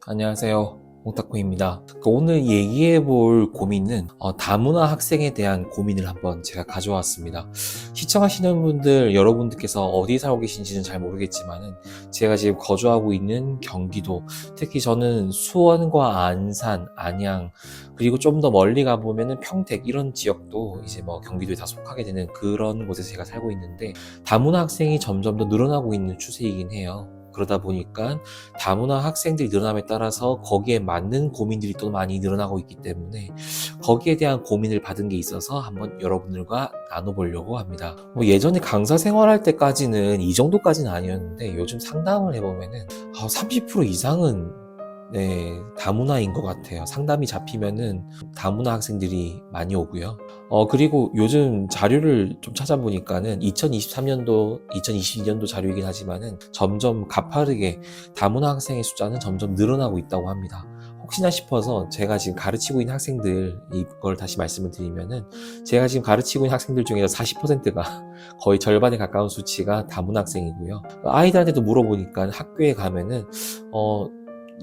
안녕하세요. 옥타코입니다. 오늘 얘기해볼 고민은 다문화 학생에 대한 고민을 한번 제가 가져왔습니다. 시청하시는 분들, 여러분들께서 어디 살고 계신지는 잘 모르겠지만은 제가 지금 거주하고 있는 경기도, 특히 저는 수원과 안산, 안양, 그리고 좀 더 멀리 가보면은 평택 이런 지역도 이제 뭐 경기도에 다 속하게 되는 그런 곳에서 제가 살고 있는데, 다문화 학생이 점점 더 늘어나고 있는 추세이긴 해요. 그러다 보니까 다문화 학생들이 늘어남에 따라서 거기에 맞는 고민들이 또 많이 늘어나고 있기 때문에 거기에 대한 고민을 받은 게 있어서 한번 여러분들과 나눠보려고 합니다. 예전에 강사 생활할 때까지는 이 정도까지는 아니었는데 요즘 상담을 해보면은 30% 이상은 다문화인 것 같아요. 상담이 잡히면은 다문화 학생들이 많이 오고요. 그리고 요즘 자료를 좀 찾아보니까는 2023년도, 2022년도 자료이긴 하지만은 점점 가파르게 다문화 학생의 숫자는 점점 늘어나고 있다고 합니다. 혹시나 싶어서 제가 지금 가르치고 있는 학생들, 이걸 다시 말씀을 드리면은 제가 지금 가르치고 있는 학생들 중에서 40%가 거의 절반에 가까운 수치가 다문화 학생이고요. 아이들한테도 물어보니까 학교에 가면은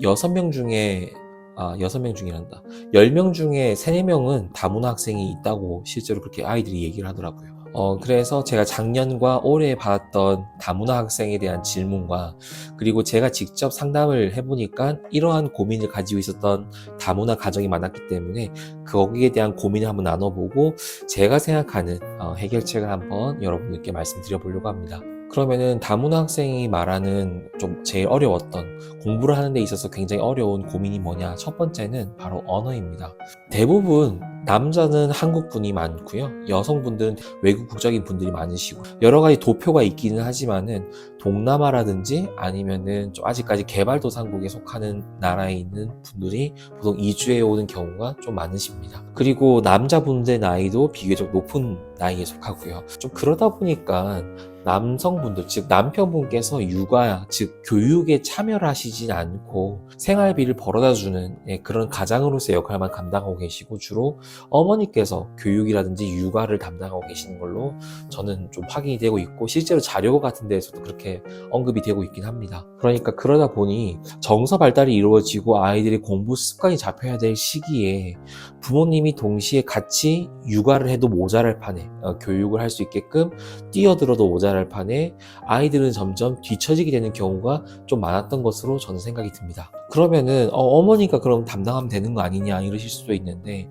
6명 중에 6명 중이란다. 10명 중에 3, 4명은 다문화 학생이 있다고 실제로 그렇게 아이들이 얘기를 하더라고요. 그래서 제가 작년과 올해 받았던 다문화 학생에 대한 질문과 그리고 제가 직접 상담을 해보니까 이러한 고민을 가지고 있었던 다문화 가정이 많았기 때문에 거기에 대한 고민을 한번 나눠보고 제가 생각하는 해결책을 한번 여러분들께 말씀드려보려고 합니다. 그러면은 다문화 학생이 말하는 좀 제일 어려웠던, 공부를 하는 데 있어서 굉장히 어려운 고민이 뭐냐? 첫 번째는 바로 언어입니다. 대부분 남자는 한국분이 많고요. 여성분들은 외국 국적인 분들이 많으시고 여러 가지 도표가 있기는 하지만은 동남아라든지 아니면은 좀 아직까지 개발도상국에 속하는 나라에 있는 분들이 보통 이주해 오는 경우가 좀 많으십니다. 그리고 남자분들의 나이도 비교적 높은 나이에 속하고요. 좀 그러다 보니까 남성분들, 즉 남편분께서 육아, 즉 교육에 참여를 하시진 않고 생활비를 벌어다주는 그런 가장으로서의 역할만 감당하고 계시고 주로 어머니께서 교육이라든지 육아를 담당하고 계시는 걸로 저는 좀 확인이 되고 있고 실제로 자료 같은 데에서도 그렇게 언급이 되고 있긴 합니다. 그러니까 그러다 보니 정서 발달이 이루어지고 아이들의 공부 습관이 잡혀야 될 시기에 부모님이 동시에 같이 육아를 해도 모자랄 판에 교육을 할 수 있게끔 뛰어들어도 모자랄 판에 아이들은 점점 뒤처지게 되는 경우가 좀 많았던 것으로 저는 생각이 듭니다. 그러면은 어머니가 그럼 담당하면 되는 거 아니냐 이러실 수도 있는데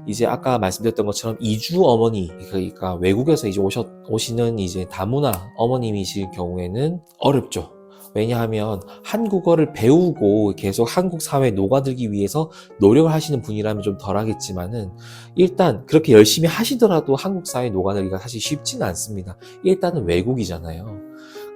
이제 아까 말씀드렸던 것처럼 이주 어머니, 그러니까 외국에서 이제 오시는 이제 다문화 어머님이실 경우에는 어렵죠. 왜냐하면 한국어를 배우고 계속 한국 사회에 녹아들기 위해서 노력을 하시는 분이라면 좀 덜하겠지만은 일단 그렇게 열심히 하시더라도 한국 사회에 녹아들기가 사실 쉽지는 않습니다. 일단은 외국이잖아요.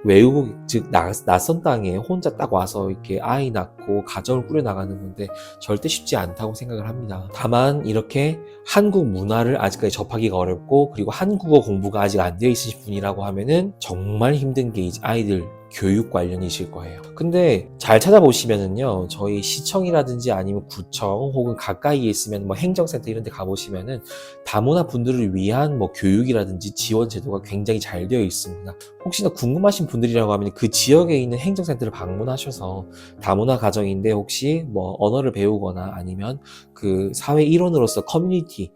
외국, 즉 낯선 땅에 혼자 딱 와서 이렇게 아이 낳고 가정을 꾸려나가는 건데 절대 쉽지 않다고 생각을 합니다. 다만 이렇게 한국 문화를 아직까지 접하기가 어렵고 그리고 한국어 공부가 아직 안 되어 있으신 분이라고 하면은 정말 힘든 게 이제 아이들 교육 관련이실 거예요. 근데 잘 찾아보시면은요, 저희 시청이라든지 아니면 구청 혹은 가까이에 있으면 뭐 행정센터 이런 데 가보시면은 다문화 분들을 위한 뭐 교육이라든지 지원 제도가 굉장히 잘 되어 있습니다. 혹시나 궁금하신 분들이라고 하면 그 지역에 있는 행정센터를 방문하셔서 다문화 가정인데 혹시 뭐 언어를 배우거나 아니면 그 사회 일원으로서 커뮤니티,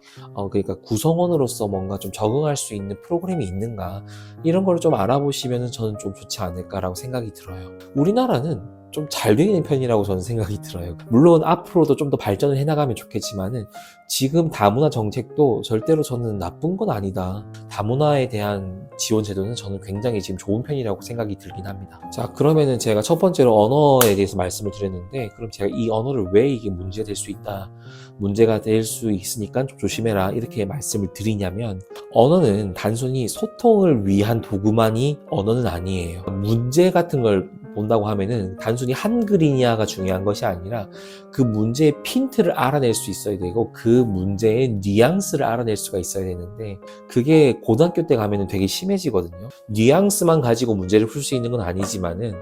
그러니까 구성원으로서 뭔가 좀 적응할 수 있는 프로그램이 있는가 이런 걸 좀 알아보시면 저는 좀 좋지 않을까라고 생각이 들어요. 우리나라는 좀 잘 되는 편이라고 저는 생각이 들어요. 물론 앞으로도 좀 더 발전을 해나가면 좋겠지만은 지금 다문화 정책도 절대로 저는 나쁜 건 아니다. 다문화에 대한 지원 제도는 저는 굉장히 지금 좋은 편이라고 생각이 들긴 합니다. 자, 그러면은 제가 첫 번째로 언어에 대해서 말씀을 드렸는데 그럼 제가 이 언어를 왜 이게 문제가 될 수 있다, 문제가 될 수 있으니까 좀 조심해라 이렇게 말씀을 드리냐면 언어는 단순히 소통을 위한 도구만이 언어는 아니에요. 문제 같은 걸 본다고 하면은 단순히 한글이냐가 중요한 것이 아니라 그 문제의 핀트를 알아낼 수 있어야 되고 그 문제의 뉘앙스를 알아낼 수가 있어야 되는데 그게 고등학교 때 가면은 되게 심해지거든요. 뉘앙스만 가지고 문제를 풀 수 있는 건 아니지만은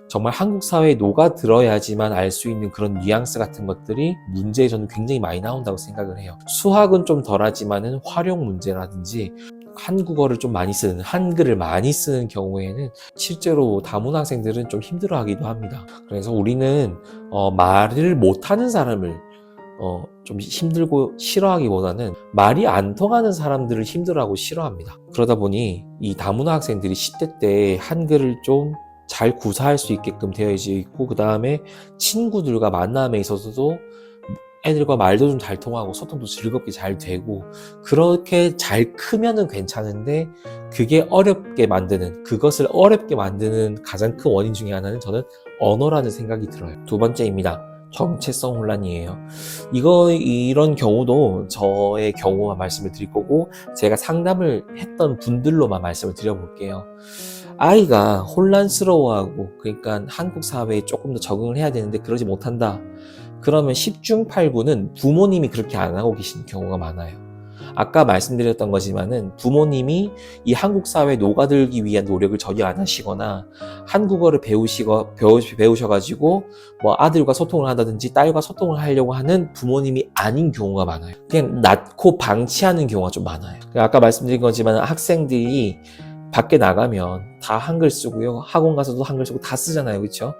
정말 한국 사회에 녹아들어야지만 알 수 있는 그런 뉘앙스 같은 것들이 문제에 저는 굉장히 많이 나온다고 생각을 해요. 수학은 좀 덜하지만은 활용 문제라든지 한국어를 좀 많이 쓰는, 한글을 많이 쓰는 경우에는 실제로 다문화 학생들은 좀 힘들어하기도 합니다. 그래서 우리는 말을 못하는 사람을 좀 힘들고 싫어하기보다는 말이 안 통하는 사람들을 힘들어하고 싫어합니다. 그러다 보니 이 다문화 학생들이 10대 때 한글을 좀 잘 구사할 수 있게끔 되어져 있고, 그 다음에 친구들과 만남에 있어서도 애들과 말도 좀 잘 통하고 소통도 즐겁게 잘 되고, 그렇게 잘 크면은 괜찮은데 그것을 어렵게 만드는 가장 큰 원인 중에 하나는 저는 언어라는 생각이 들어요. 두 번째입니다. 정체성 혼란이에요. 이런 경우도 저의 경우만 말씀을 드릴 거고, 제가 상담을 했던 분들로만 말씀을 드려볼게요. 아이가 혼란스러워하고, 그러니까 한국 사회에 조금 더 적응을 해야 되는데 그러지 못한다. 그러면 10중 8구는 부모님이 그렇게 안 하고 계신 경우가 많아요. 아까 말씀드렸던 거지만은 부모님이 이 한국 사회에 녹아들기 위한 노력을 전혀 안 하시거나, 한국어를 배우셔가지고 뭐 아들과 소통을 한다든지 딸과 소통을 하려고 하는 부모님이 아닌 경우가 많아요. 그냥 낳고 방치하는 경우가 좀 많아요. 아까 말씀드린 거지만 학생들이 밖에 나가면 다 한글 쓰고요. 학원 가서도 한글 쓰고 다 쓰잖아요. 그렇죠?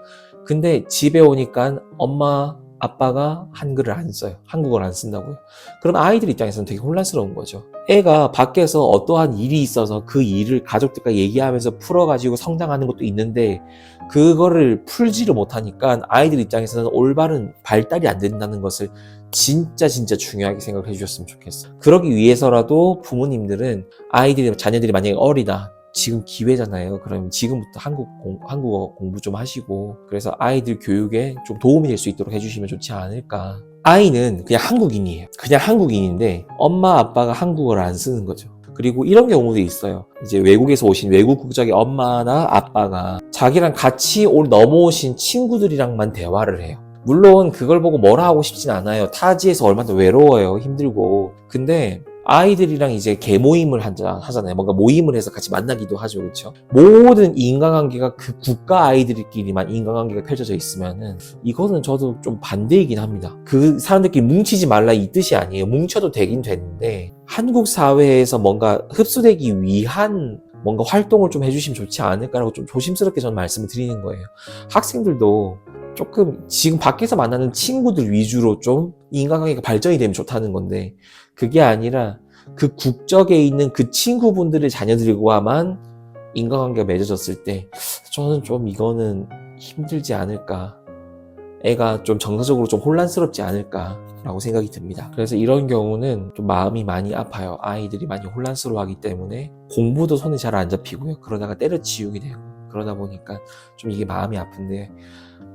근데 집에 오니까 엄마, 아빠가 한글을 안 써요. 한국어를 안 쓴다고요. 그럼 아이들 입장에서는 되게 혼란스러운 거죠. 애가 밖에서 어떠한 일이 있어서 그 일을 가족들과 얘기하면서 풀어가지고 성장하는 것도 있는데, 그거를 풀지를 못하니까 아이들 입장에서는 올바른 발달이 안 된다는 것을 진짜 중요하게 생각해 주셨으면 좋겠어요. 그러기 위해서라도 부모님들은 자녀들이 만약에 어리다, 지금 기회잖아요. 그럼 지금부터 한국어 공부 좀 하시고, 그래서 아이들 교육에 좀 도움이 될 수 있도록 해주시면 좋지 않을까. 아이는 그냥 한국인이에요. 그냥 한국인인데 엄마 아빠가 한국어를 안 쓰는 거죠. 그리고 이런 경우도 있어요. 이제 외국에서 오신 외국 국적의 엄마나 아빠가 자기랑 같이 넘어오신 친구들이랑만 대화를 해요. 물론 그걸 보고 뭐라 하고 싶진 않아요. 타지에서 얼마나 외로워요. 힘들고. 근데 아이들이랑 이제 개모임을 하잖아요. 뭔가 모임을 해서 같이 만나기도 하죠. 그렇죠? 모든 인간관계가 그 국가 아이들끼리만 인간관계가 펼쳐져 있으면은, 이거는 저도 좀 반대이긴 합니다. 그 사람들끼리 뭉치지 말라 이 뜻이 아니에요. 뭉쳐도 되긴 되는데, 한국 사회에서 뭔가 흡수되기 위한 뭔가 활동을 좀 해주시면 좋지 않을까라고 좀 조심스럽게 저는 말씀을 드리는 거예요. 학생들도 조금 지금 밖에서 만나는 친구들 위주로 좀 인간관계가 발전이 되면 좋다는 건데, 그게 아니라 그 국적에 있는 그 친구분들의 자녀들과만 인간관계가 맺어졌을 때 저는 좀 이거는 힘들지 않을까, 애가 좀 정서적으로 좀 혼란스럽지 않을까 라고 생각이 듭니다. 그래서 이런 경우는 좀 마음이 많이 아파요. 아이들이 많이 혼란스러워하기 때문에 공부도 손에 잘 안 잡히고요. 그러다가 때려치우게 되고, 그러다 보니까 좀 이게 마음이 아픈데,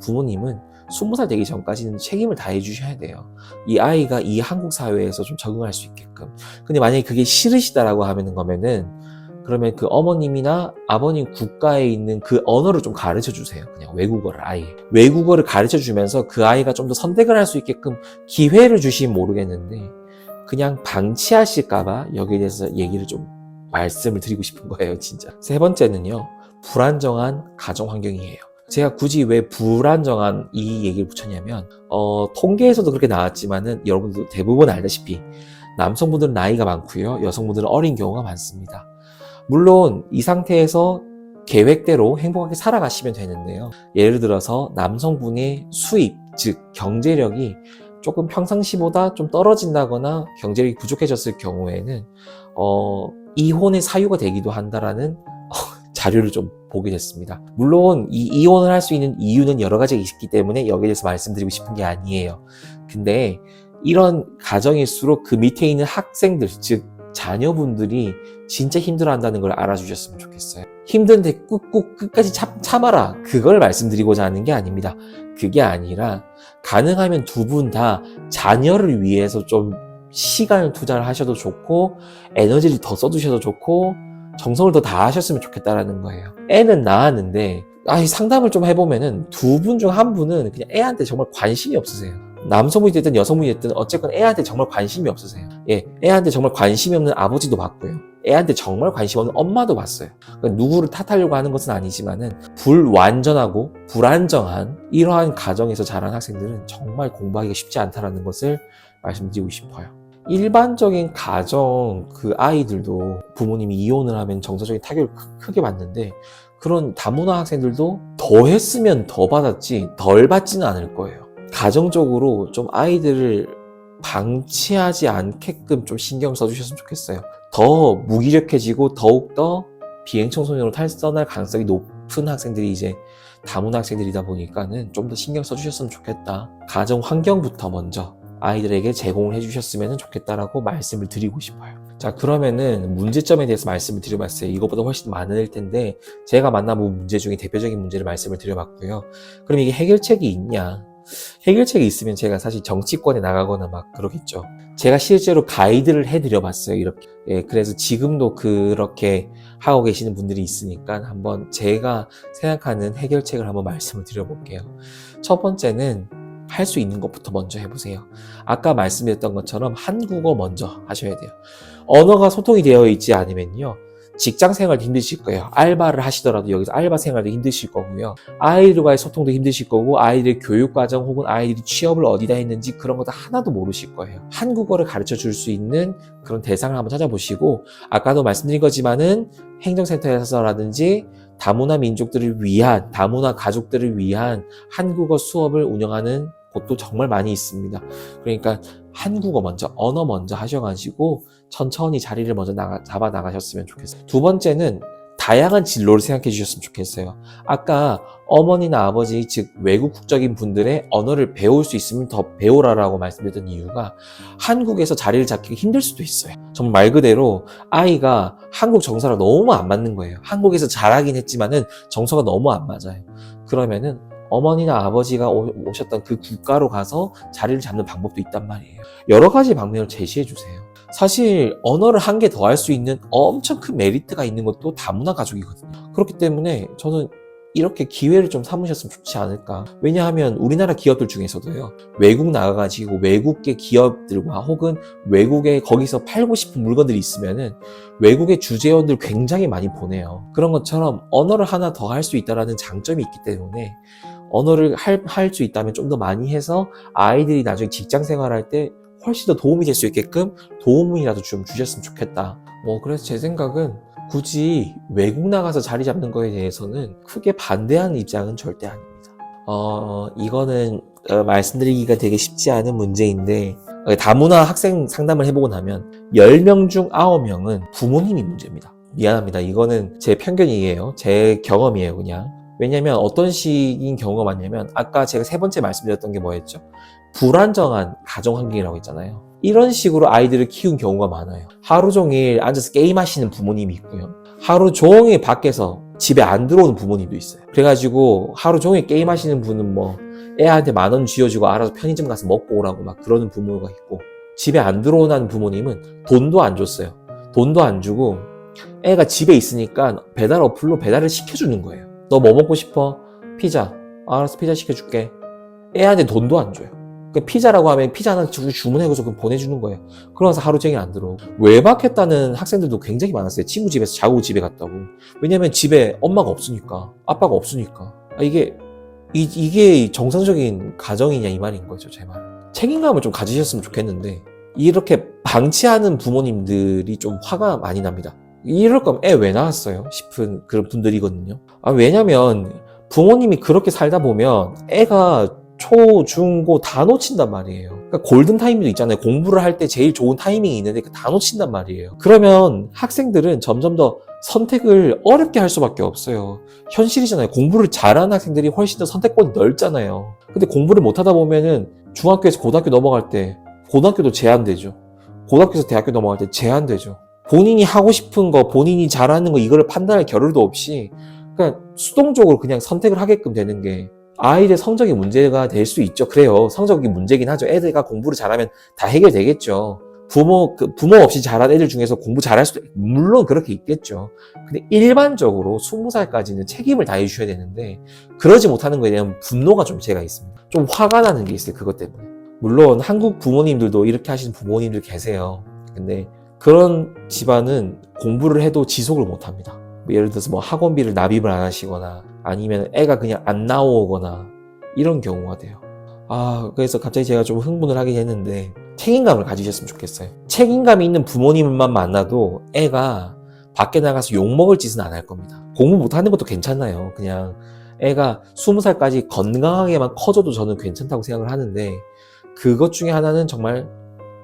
부모님은 20살 되기 전까지는 책임을 다해 주셔야 돼요. 이 아이가 이 한국 사회에서 좀 적응할 수 있게끔. 근데 만약에 그게 싫으시다라고 하는 거면은, 그러면 그 어머님이나 아버님 국가에 있는 그 언어를 좀 가르쳐 주세요. 그냥 외국어를 아예. 외국어를 가르쳐 주면서 그 아이가 좀 더 선택을 할 수 있게끔 기회를 주시면 모르겠는데, 그냥 방치하실까봐 여기에 대해서 얘기를 좀 말씀을 드리고 싶은 거예요, 진짜. 세 번째는요, 불안정한 가정 환경이에요. 제가 굳이 왜 불안정한 이 얘기를 붙였냐면, 통계에서도 그렇게 나왔지만은 여러분들 대부분 알다시피 남성분들은 나이가 많고요, 여성분들은 어린 경우가 많습니다. 물론 이 상태에서 계획대로 행복하게 살아가시면 되는데요. 예를 들어서 남성분의 수입, 즉 경제력이 조금 평상시보다 좀 떨어진다거나 경제력이 부족해졌을 경우에는 이혼의 사유가 되기도 한다라는 자료를 좀 보게 됐습니다. 물론 이 이혼을 할 수 있는 이유는 여러 가지가 있기 때문에 여기에 대해서 말씀드리고 싶은 게 아니에요. 근데 이런 가정일수록 그 밑에 있는 학생들, 즉 자녀분들이 진짜 힘들어한다는 걸 알아주셨으면 좋겠어요. 힘든데 꾹꾹 끝까지 참아라, 그걸 말씀드리고자 하는 게 아닙니다. 그게 아니라 가능하면 두 분 다 자녀를 위해서 좀 시간을 투자를 하셔도 좋고, 에너지를 더 써두셔도 좋고, 정성을 더 다하셨으면 좋겠다라는 거예요. 애는 낳았는데 상담을 좀 해보면은 두 분 중 한 분은 그냥 애한테 정말 관심이 없으세요. 남성분이 됐든 여성분이 됐든 어쨌건 애한테 정말 관심이 없으세요. 애한테 정말 관심이 없는 아버지도 봤고요, 애한테 정말 관심 없는 엄마도 봤어요. 그러니까 누구를 탓하려고 하는 것은 아니지만은 불완전하고 불안정한 이러한 가정에서 자란 학생들은 정말 공부하기가 쉽지 않다라는 것을 말씀드리고 싶어요. 일반적인 가정 그 아이들도 부모님이 이혼을 하면 정서적인 타격을 크게 받는데 그런 다문화 학생들도 더 했으면 더 받았지 덜 받지는 않을 거예요. 가정적으로 좀 아이들을 방치하지 않게끔 좀 신경 써주셨으면 좋겠어요. 더 무기력해지고 더욱더 비행청소년으로 탈선할 가능성이 높은 학생들이 이제 다문화 학생들이다 보니까는 좀 더 신경 써주셨으면 좋겠다. 가정 환경부터 먼저 아이들에게 제공을 해주셨으면 좋겠다라고 말씀을 드리고 싶어요. 자, 그러면은 문제점에 대해서 말씀을 드려봤어요. 이것보다 훨씬 많을 텐데 제가 만나본 문제 중에 대표적인 문제를 말씀을 드려봤고요. 그럼 이게 해결책이 있냐? 해결책이 있으면 제가 사실 정치권에 나가거나 막 그러겠죠. 제가 실제로 가이드를 해드려봤어요. 이렇게. 예, 그래서 지금도 그렇게 하고 계시는 분들이 있으니까 한번 제가 생각하는 해결책을 한번 말씀을 드려볼게요. 첫 번째는 할 수 있는 것부터 먼저 해보세요. 아까 말씀드렸던 것처럼 한국어 먼저 하셔야 돼요. 언어가 소통이 되어 있지 않으면요. 직장 생활도 힘드실 거예요. 알바를 하시더라도 여기서 알바 생활도 힘드실 거고요. 아이들과의 소통도 힘드실 거고 아이들의 교육과정 혹은 아이들이 취업을 어디다 했는지 그런 것도 하나도 모르실 거예요. 한국어를 가르쳐 줄 수 있는 그런 대상을 한번 찾아보시고 아까도 말씀드린 거지만은 행정센터에서라든지 다문화 민족들을 위한 다문화 가족들을 위한 한국어 수업을 운영하는 곳도 정말 많이 있습니다. 그러니까 한국어 먼저, 언어 먼저 하셔가지고 천천히 자리를 먼저 잡아 나가셨으면 좋겠어요. 두 번째는 다양한 진로를 생각해 주셨으면 좋겠어요. 아까 어머니나 아버지, 즉 외국 국적인 분들의 언어를 배울 수 있으면 더 배우라라고 말씀드렸던 이유가 한국에서 자리를 잡기 힘들 수도 있어요. 정말 말 그대로 아이가 한국 정서랑 너무 안 맞는 거예요. 한국에서 잘하긴 했지만은 정서가 너무 안 맞아요. 그러면은 어머니나 아버지가 오셨던 그 국가로 가서 자리를 잡는 방법도 있단 말이에요. 여러 가지 방면을 제시해 주세요. 사실 언어를 한 개 더 할 수 있는 엄청 큰 메리트가 있는 것도 다문화 가족이거든요. 그렇기 때문에 저는 이렇게 기회를 좀 삼으셨으면 좋지 않을까. 왜냐하면 우리나라 기업들 중에서도요. 외국 나가가지고 외국계 기업들과 혹은 외국에 거기서 팔고 싶은 물건들이 있으면은 외국의 주재원들 굉장히 많이 보내요. 그런 것처럼 언어를 하나 더 할 수 있다는 장점이 있기 때문에 언어를 할 수 있다면 좀 더 많이 해서 아이들이 나중에 직장 생활할 때 훨씬 더 도움이 될 수 있게끔 도움이라도 좀 주셨으면 좋겠다. 그래서 제 생각은 굳이 외국 나가서 자리 잡는 거에 대해서는 크게 반대하는 입장은 절대 아닙니다. 이거는 말씀드리기가 되게 쉽지 않은 문제인데 다문화 학생 상담을 해보고 나면 10명 중 9명은 부모님이 문제입니다. 미안합니다. 이거는 제 편견이에요. 제 경험이에요, 그냥. 왜냐면 어떤 식인 경우가 많냐면 아까 제가 세 번째 말씀드렸던 게 뭐였죠? 불안정한 가정 환경이라고 했잖아요. 이런 식으로 아이들을 키운 경우가 많아요. 하루 종일 앉아서 게임하시는 부모님이 있고요. 하루 종일 밖에서 집에 안 들어오는 부모님도 있어요. 그래가지고 하루 종일 게임하시는 분은 애한테 10,000원 쥐어주고 알아서 편의점 가서 먹고 오라고 막 그러는 부모가 있고 집에 안 들어오는 부모님은 돈도 안 줬어요. 돈도 안 주고 애가 집에 있으니까 배달 어플로 배달을 시켜주는 거예요. 너 뭐 먹고 싶어? 피자. 알았어, 피자 시켜줄게. 애한테 돈도 안 줘요. 피자라고 하면 피자 하나 주문해서 그럼 보내주는 거예요. 그러면서 하루 종일 안 들어오고. 외박했다는 학생들도 굉장히 많았어요. 친구 집에서 자고 집에 갔다고. 왜냐면 집에 엄마가 없으니까. 아빠가 없으니까. 이게 정상적인 가정이냐 이 말인 거죠, 제 말은. 책임감을 좀 가지셨으면 좋겠는데 이렇게 방치하는 부모님들이 좀 화가 많이 납니다. 이럴 거면 애 왜 낳았어요? 싶은 그런 분들이거든요. 왜냐면 부모님이 그렇게 살다 보면 애가 초, 중, 고 다 놓친단 말이에요. 그러니까 골든타임도 있잖아요. 공부를 할 때 제일 좋은 타이밍이 있는데 다 놓친단 말이에요. 그러면 학생들은 점점 더 선택을 어렵게 할 수밖에 없어요. 현실이잖아요. 공부를 잘하는 학생들이 훨씬 더 선택권이 넓잖아요. 근데 공부를 못하다 보면은 중학교에서 고등학교 넘어갈 때 고등학교도 제한되죠. 고등학교에서 대학교 넘어갈 때 제한되죠. 본인이 하고 싶은 거, 본인이 잘하는 거 이거를 판단할 겨를도 없이 그냥 수동적으로 그냥 선택을 하게끔 되는 게 아이들 성적이 문제가 될 수 있죠. 그래요. 성적이 문제긴 하죠. 애들가 공부를 잘하면 다 해결되겠죠. 부모 없이 잘하는 애들 중에서 공부 잘할 수도, 물론 그렇게 있겠죠. 근데 일반적으로 20살까지는 책임을 다해 주셔야 되는데, 그러지 못하는 거에 대한 분노가 좀 제가 있습니다. 좀 화가 나는 게 있어요. 그것 때문에. 물론 한국 부모님들도 이렇게 하시는 부모님들 계세요. 근데 그런 집안은 공부를 해도 지속을 못 합니다. 예를 들어서 학원비를 납입을 안 하시거나 아니면 애가 그냥 안 나오거나 이런 경우가 돼요. 그래서 갑자기 제가 좀 흥분을 하긴 했는데 책임감을 가지셨으면 좋겠어요. 책임감이 있는 부모님만 만나도 애가 밖에 나가서 욕먹을 짓은 안 할 겁니다. 공부 못하는 것도 괜찮아요. 그냥 애가 20살까지 건강하게만 커져도 저는 괜찮다고 생각을 하는데, 그것 중에 하나는 정말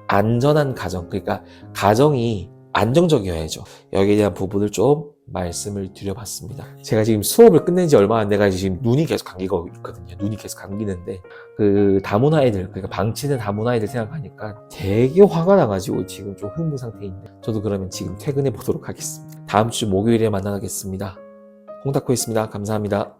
안전한 가정, 그러니까 가정이 안정적이어야죠. 여기에 대한 부분을 좀 말씀을 드려봤습니다. 제가 지금 수업을 끝낸 지 얼마 안 돼가지고 지금 눈이 계속 감기고 있거든요. 눈이 계속 감기는데, 그 다문화 애들, 그러니까 방치된 다문화 애들 생각하니까 되게 화가 나가지고 지금 좀 흥분 상태인데, 저도 그러면 지금 퇴근해 보도록 하겠습니다. 다음 주 목요일에 만나겠습니다. 홍다코였습니다. 감사합니다.